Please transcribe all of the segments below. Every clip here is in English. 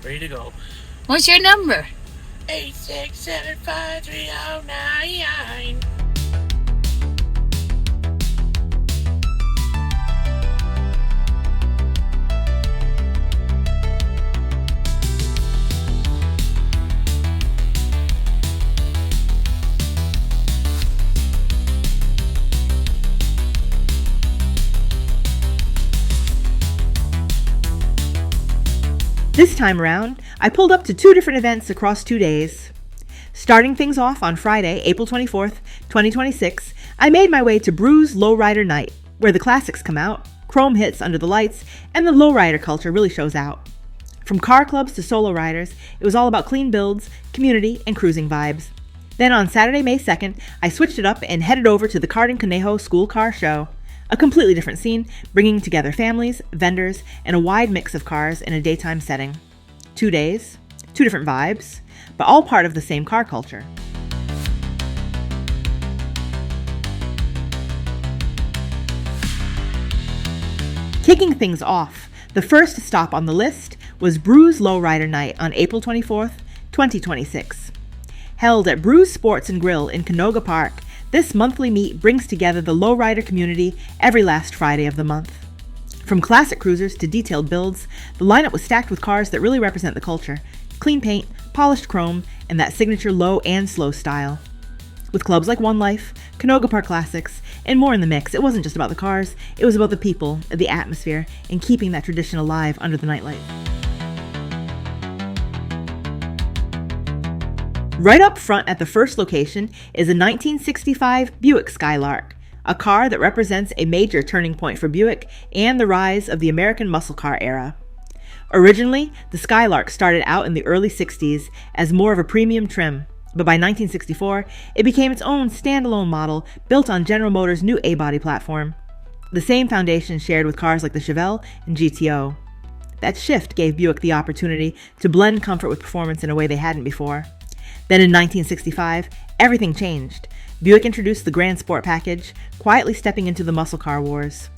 Ready to go. What's your number? 8675309. This time around, I pulled up to 2 different events across 2 days. Starting things off on Friday, April 24th, 2026, I made my way to Brew's Lowrider Night, where the classics come out, chrome hits under the lights, and the lowrider culture really shows out. From car clubs to solo riders, it was all about clean builds, community, and cruising vibes. Then on Saturday, May 2nd, I switched it up and headed over to the Cardin Conejo School Car Show. A completely different scene, bringing together families, vendors, and a wide mix of cars in a daytime setting. 2 days, 2 different vibes, but all part of the same car culture. Kicking things off, the first stop on the list was Brew's Lowrider Night on April 24th, 2026. Held at Brew's Sports and Grill in Canoga Park, this monthly meet brings together the lowrider community every last Friday of the month. From classic cruisers to detailed builds, the lineup was stacked with cars that really represent the culture: clean paint, polished chrome, and that signature low and slow style. With clubs like One Life, Canoga Park Classics, and more in the mix, it wasn't just about the cars, it was about the people, the atmosphere, and keeping that tradition alive under the nightlight. Right up front at the first location is a 1965 Buick Skylark, a car that represents a major turning point for Buick and the rise of the American muscle car era. Originally, the Skylark started out in the early 60s as more of a premium trim, but by 1964, it became its own standalone model built on General Motors' new A-body platform. The same foundation shared with cars like the Chevelle and GTO. That shift gave Buick the opportunity to blend comfort with performance in a way they hadn't before. Then in 1965, everything changed. Buick introduced the Grand Sport package, quietly stepping into the muscle car wars.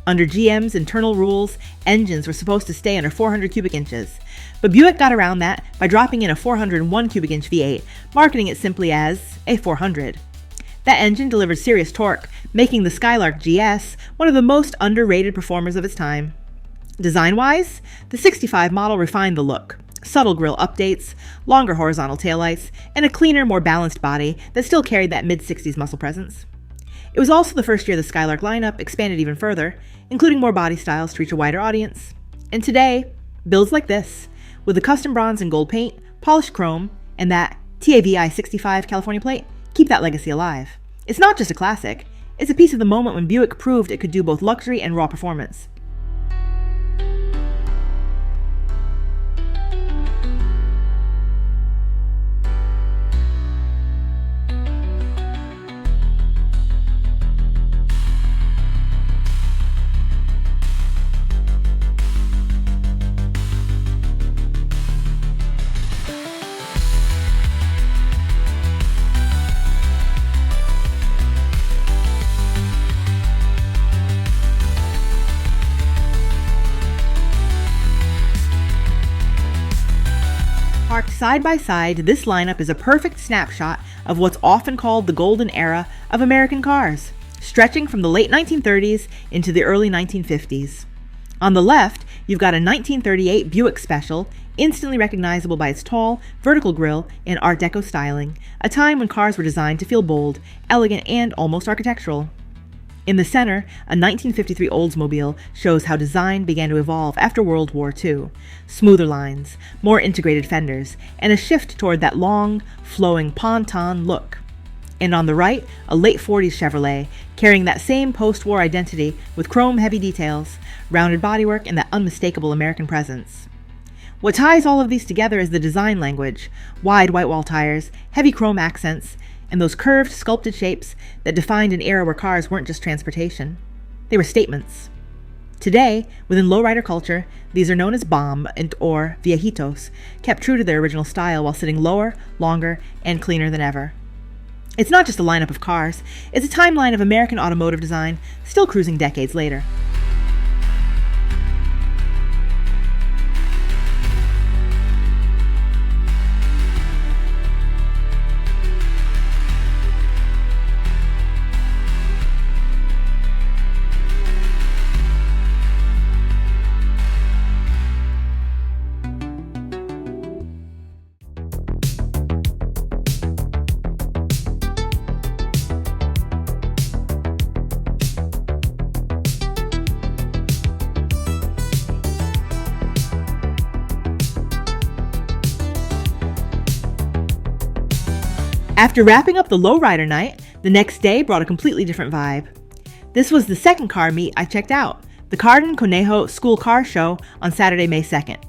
Under GM's internal rules, engines were supposed to stay under 400 cubic inches, but Buick got around that by dropping in a 401 cubic inch V8, marketing it simply as a 400. That engine delivered serious torque, making the Skylark GS one of the most underrated performers of its time. Design-wise, the 65 model refined the look. Subtle grille updates, longer horizontal taillights, and a cleaner, more balanced body that still carried that mid-60s muscle presence. It was also the first year the Skylark lineup expanded even further, including more body styles to reach a wider audience. And today, builds like this, with the custom bronze and gold paint, polished chrome, and that TAVI 65 California plate, keep that legacy alive. It's not just a classic, it's a piece of the moment when Buick proved it could do both luxury and raw performance. Parked side by side, this lineup is a perfect snapshot of what's often called the golden era of American cars, stretching from the late 1930s into the early 1950s. On the left, you've got a 1938 Buick Special, instantly recognizable by its tall, vertical grille and Art Deco styling, a time when cars were designed to feel bold, elegant, and almost architectural. In the center, a 1953 Oldsmobile shows how design began to evolve after World War II. Smoother lines, more integrated fenders, and a shift toward that long, flowing ponton look. And on the right, a late 40s Chevrolet, carrying that same post-war identity with chrome-heavy details, rounded bodywork, and that unmistakable American presence. What ties all of these together is the design language: wide white wall tires, heavy chrome accents, and those curved, sculpted shapes that defined an era where cars weren't just transportation. They were statements. Today, within lowrider culture, these are known as bomb or viejitos, kept true to their original style while sitting lower, longer, and cleaner than ever. It's not just a lineup of cars, it's a timeline of American automotive design, still cruising decades later. After wrapping up the lowrider night, the next day brought a completely different vibe. This was the second car meet I checked out, the Carden Conejo School Car Show on Saturday, May 2nd.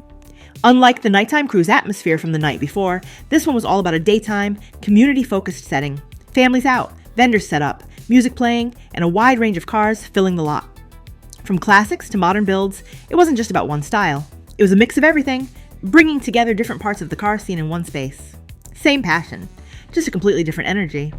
Unlike the nighttime cruise atmosphere from the night before, this one was all about a daytime, community-focused setting. Families out, vendors set up, music playing, and a wide range of cars filling the lot. From classics to modern builds, it wasn't just about one style. It was a mix of everything, bringing together different parts of the car scene in one space. Same passion, just a completely different energy.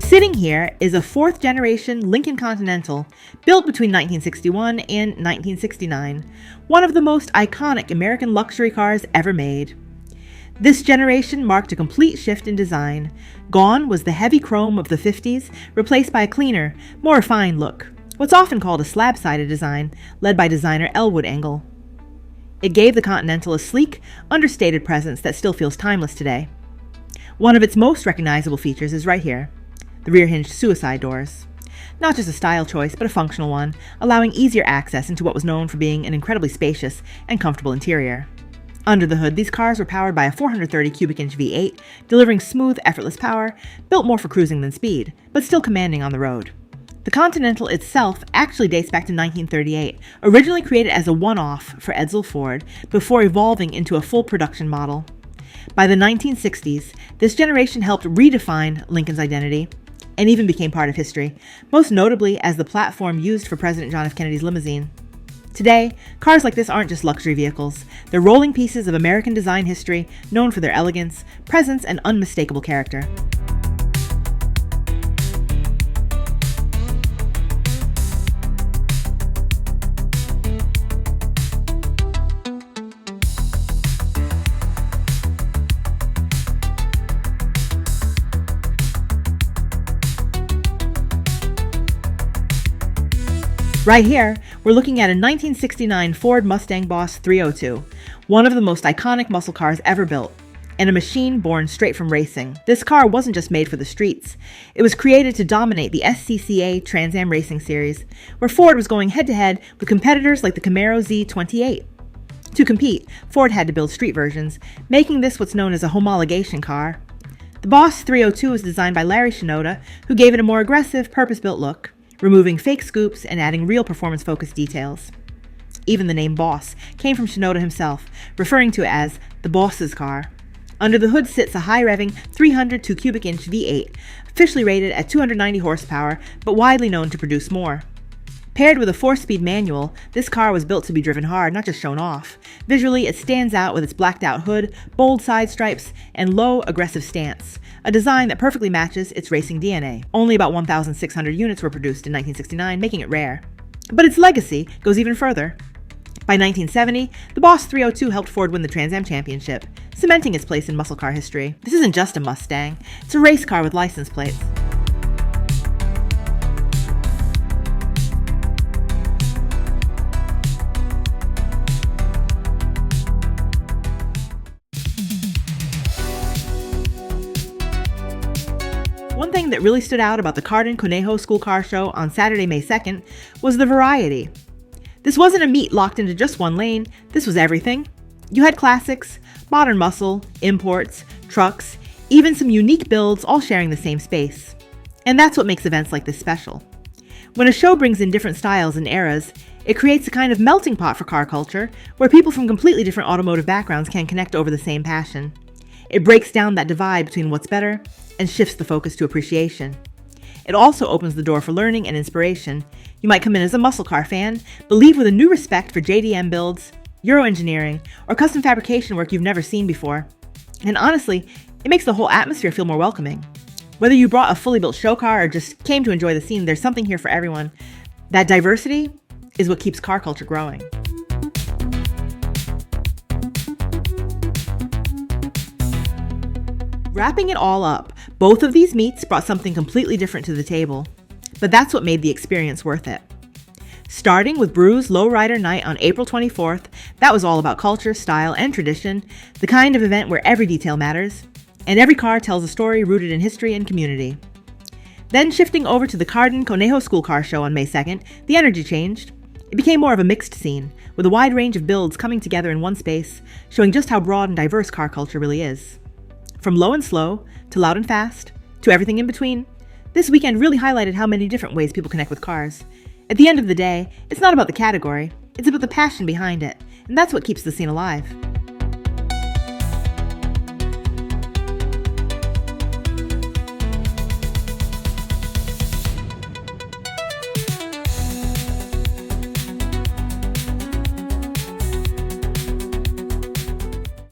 Sitting here is a fourth-generation Lincoln Continental built between 1961 and 1969, one of the most iconic American luxury cars ever made. This generation marked a complete shift in design. Gone was the heavy chrome of the 50s, replaced by a cleaner, more refined look, what's often called a slab-sided design, led by designer Elwood Engel. It gave the Continental a sleek, understated presence that still feels timeless today. One of its most recognizable features is right here. The rear-hinged suicide doors. Not just a style choice, but a functional one, allowing easier access into what was known for being an incredibly spacious and comfortable interior. Under the hood, these cars were powered by a 430 cubic inch V8, delivering smooth, effortless power, built more for cruising than speed, but still commanding on the road. The Continental itself actually dates back to 1938, originally created as a one-off for Edsel Ford, before evolving into a full production model. By the 1960s, this generation helped redefine Lincoln's identity, and even became part of history, most notably as the platform used for President John F. Kennedy's limousine. Today, cars like this aren't just luxury vehicles. They're rolling pieces of American design history, known for their elegance, presence, and unmistakable character. Right here, we're looking at a 1969 Ford Mustang Boss 302, one of the most iconic muscle cars ever built, and a machine born straight from racing. This car wasn't just made for the streets. It was created to dominate the SCCA Trans Am Racing Series, where Ford was going head-to-head with competitors like the Camaro Z28. To compete, Ford had to build street versions, making this what's known as a homologation car. The Boss 302 was designed by Larry Shinoda, who gave it a more aggressive, purpose-built look, removing fake scoops and adding real performance-focused details. Even the name Boss came from Shinoda himself, referring to it as the boss's car. Under the hood sits a high-revving 302 cubic inch V8, officially rated at 290 horsepower, but widely known to produce more. Paired with a 4-speed manual, this car was built to be driven hard, not just shown off. Visually, it stands out with its blacked-out hood, bold side stripes, and low, aggressive stance, a design that perfectly matches its racing DNA. Only about 1,600 units were produced in 1969, making it rare. But its legacy goes even further. By 1970, the Boss 302 helped Ford win the Trans Am Championship, cementing its place in muscle car history. This isn't just a Mustang, it's a race car with license plates. One thing that really stood out about the Carden Conejo School Car Show on Saturday, May 2nd, was the variety. This wasn't a meet locked into just one lane, this was everything. You had classics, modern muscle, imports, trucks, even some unique builds all sharing the same space. And that's what makes events like this special. When a show brings in different styles and eras, it creates a kind of melting pot for car culture where people from completely different automotive backgrounds can connect over the same passion. It breaks down that divide between what's better and shifts the focus to appreciation. It also opens the door for learning and inspiration. You might come in as a muscle car fan, but leave with a new respect for JDM builds, Euro engineering, or custom fabrication work you've never seen before. And honestly, it makes the whole atmosphere feel more welcoming. Whether you brought a fully built show car or just came to enjoy the scene, there's something here for everyone. That diversity is what keeps car culture growing. Wrapping it all up, both of these meets brought something completely different to the table, but that's what made the experience worth it. Starting with Brew's Lowrider Night on April 24th, that was all about culture, style, and tradition, the kind of event where every detail matters. and every car tells a story rooted in history and community. Then shifting over to the Carden Conejo School Car Show on May 2nd, the energy changed. It became more of a mixed scene, with a wide range of builds coming together in one space, showing just how broad and diverse car culture really is. From low and slow, to loud and fast, to everything in between, this weekend really highlighted how many different ways people connect with cars. At the end of the day, it's not about the category, it's about the passion behind it, and that's what keeps the scene alive.